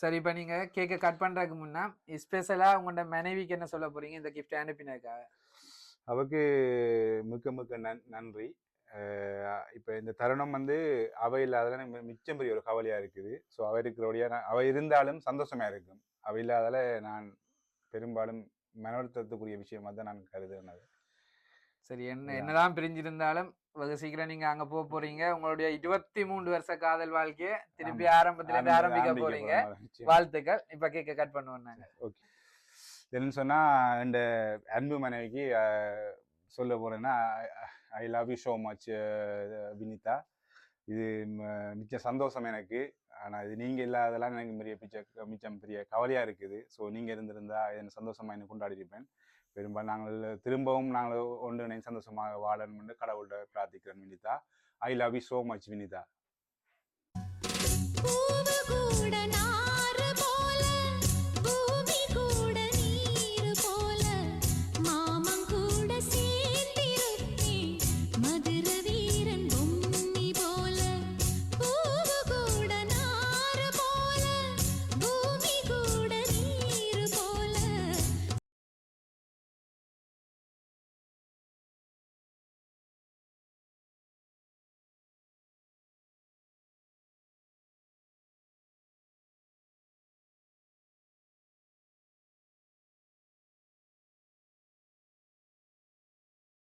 சரி, இப்ப நீங்க கேக்க கட் பண்றதுக்கு முன்னா ஸ்பெஷலா உங்களோட மனைவிக்கு என்ன சொல்ல போறீங்க இந்த கிஃப்ட் அனுப்பினதுக்காக? அவருக்கு மிக்க மிக்க நன்றி. இப்போ இந்த தருணம் வந்து அவ இல்லாதால மிச்சம் பெரிய ஒரு கவலையா இருக்குது. ஸோ அவ இருக்கிறபடியா அவ இருந்தாலும் சந்தோஷமா இருக்கும். அவ இல்லாதால நான் பெரும்பாலும் மன வருத்தத்துக்குரிய விஷயமா தான் நான் கருதுனேன் அது. சரி, என்னதான் பிரிஞ்சிருந்தாலும் வெகு சீக்கிரம் நீங்க அங்க போக போறீங்க. உங்களுடைய 23 வருஷ காதல் வாழ்க்கைய திருப்பி ஆரம்பத்துல இருந்து ஆரம்பிக்க போறீங்க. வாழ்த்துக்கள். இப்ப கேக்க கட் பண்ணுவோம் நாங்க. ஓகே. என்னன்னு சொன்னா இந்த அன்பு மனைவிக்கு சொல்ல போறேன்னா I love you so much Vinitha. இது மிச்சம் சந்தோஷம் எனக்கு. ஆனால் இது நீங்கள் இல்லாதெல்லாம் எனக்கு மிச்சம் பெரிய கவலையாக இருக்குது. ஸோ நீங்கள் இருந்திருந்தா என்ன சந்தோஷமாக எனக்கு கொண்டாடிருப்பேன். பெரும்பாலும் திரும்பவும் நாங்கள் ஒன்று சந்தோஷமாக வாழணும்னு கடவுள்கிட்ட பிரார்த்திக்கிறேன் Vinitha. I love you so much Vinitha.